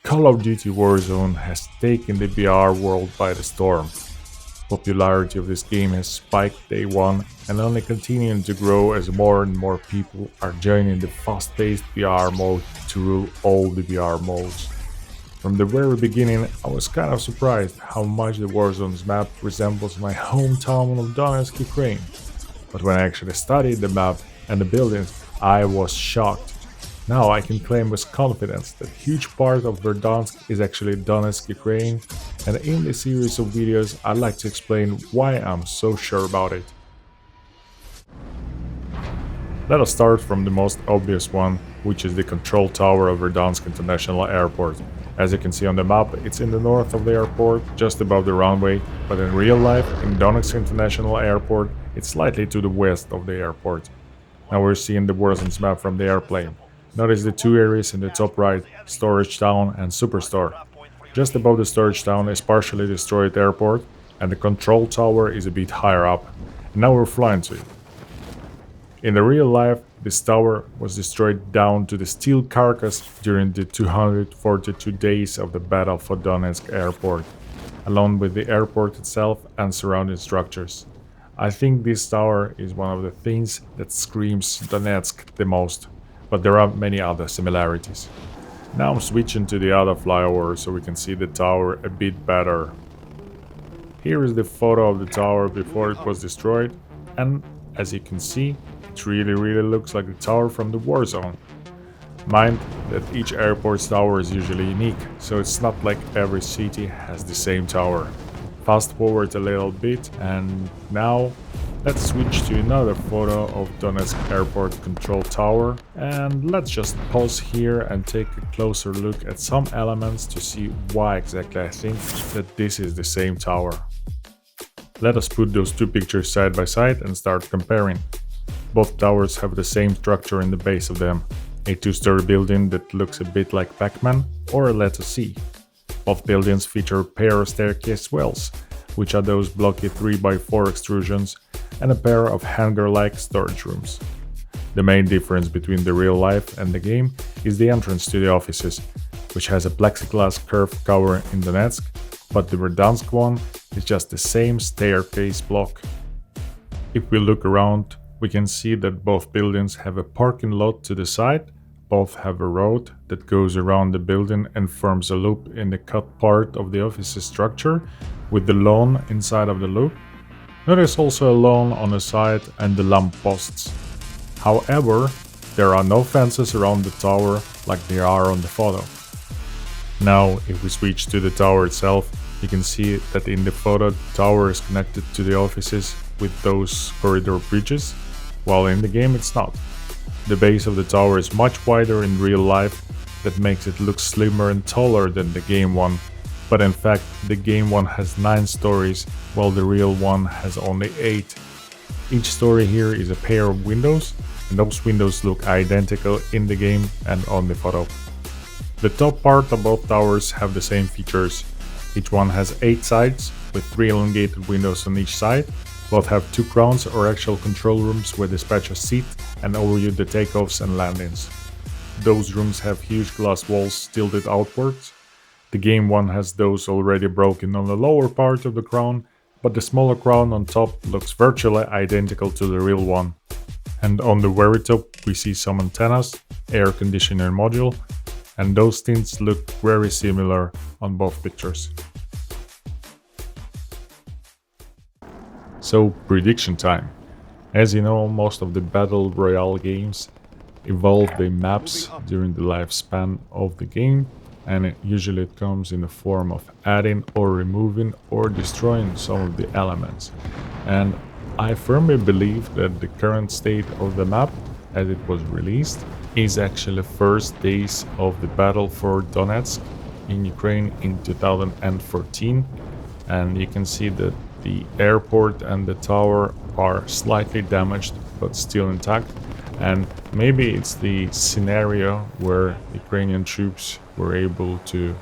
Call of Duty Warzone has taken the VR world by the storm. Popularity of this game has spiked day one and only continuing to grow as more and more people are joining the fast-paced VR mode to rule all the VR modes. From the very beginning, I was kind of surprised how much the Warzone's map resembles my hometown of Donetsk, Ukraine. But when I actually studied the map and the buildings, I was shocked. Now I can claim with confidence that huge part of Verdansk is actually Donetsk, Ukraine, and in this series of videos I'd like to explain why I'm so sure about it. Let us start from the most obvious one, which is the control tower of Verdansk International Airport. As you can see on the map, it's in the north of the airport, just above the runway, but in real life, in Donetsk International Airport, it's slightly to the west of the airport. Now we're seeing the Warzone's map from the airplane. Notice the two areas in the top right, Storage Town and Superstore. Just above the Storage Town is partially destroyed airport, and the control tower is a bit higher up. And now we're flying to it. In the real life, this tower was destroyed down to the steel carcass during the 242 days of the battle for Donetsk airport, along with the airport itself and surrounding structures. I think this tower is one of the things that screams Donetsk the most, but there are many other similarities. Now I'm switching to the other flyover so we can see the tower a bit better. Here is the photo of the tower before it was destroyed, and as you can see, it really looks like the tower from the Warzone. Mind that each airport's tower is usually unique, so it's not like every city has the same tower. Fast forward a little bit, and now let's switch to another photo of Donetsk Airport Control Tower, and let's just pause here and take a closer look at some elements to see why exactly I think that this is the same tower. Let us put those two pictures side by side and start comparing. Both towers have the same structure in the base of them, a two-story building that looks a bit like Pac-Man or a letter C. Both buildings feature a pair of staircase wells, which are those blocky 3x4 extrusions, and a pair of hangar-like storage rooms. The main difference between the real life and the game is the entrance to the offices, which has a plexiglass curved cover in Donetsk, but the Verdansk one is just the same staircase block. If we look around, we can see that both buildings have a parking lot to the side, both have a road that goes around the building and forms a loop in the cut part of the office's structure, with the lawn inside of the loop. Notice also a lawn on the side and the lamp posts. However, there are no fences around the tower like there are on the photo. Now, if we switch to the tower itself, you can see that in the photo the tower is connected to the offices with those corridor bridges, while in the game it's not. The base of the tower is much wider in real life, that makes it look slimmer and taller than the game one, but in fact the game one has 9 stories while the real one has only 8. Each story here is a pair of windows, and those windows look identical in the game and on the photo. The top part of both towers have the same features. Each one has 8 sides with 3 elongated windows on each side. Both have 2 crowns or actual control rooms where dispatchers sit and overview the takeoffs and landings. Those rooms have huge glass walls tilted outwards. The game one has those already broken on the lower part of the crown, but the smaller crown on top looks virtually identical to the real one. And on the very top we see some antennas, air conditioner module, and those things look very similar on both pictures. So, prediction time. As you know, most of the Battle Royale games evolve the maps during the lifespan of the game, and usually it comes in the form of adding or removing or destroying some of the elements. And I firmly believe that the current state of the map, as it was released, is actually first days of the battle for Donetsk in Ukraine in 2014, and you can see that the airport and the tower are slightly damaged but still intact, and maybe it's the scenario where Ukrainian troops were able to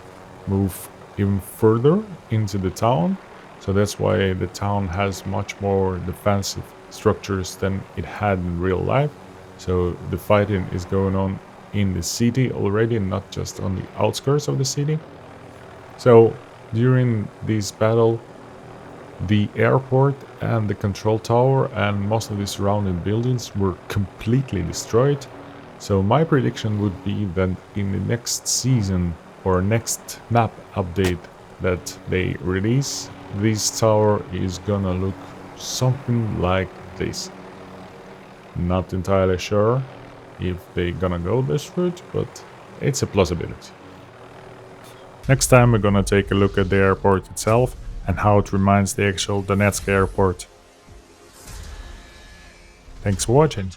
move even further into the town, so that's why the town has much more defensive structures than it had in real life. So the fighting is going on in the city already, not just on the outskirts of the city. So during this battle, the airport and the control tower and most of the surrounding buildings were completely destroyed. So my prediction would be that in the next season or next map update that they release, this tower is gonna look something like this. Not entirely sure if they're gonna go this route, but it's a possibility. Next time we're gonna take a look at the airport itself and how it reminds the actual Donetsk airport. Thanks for watching.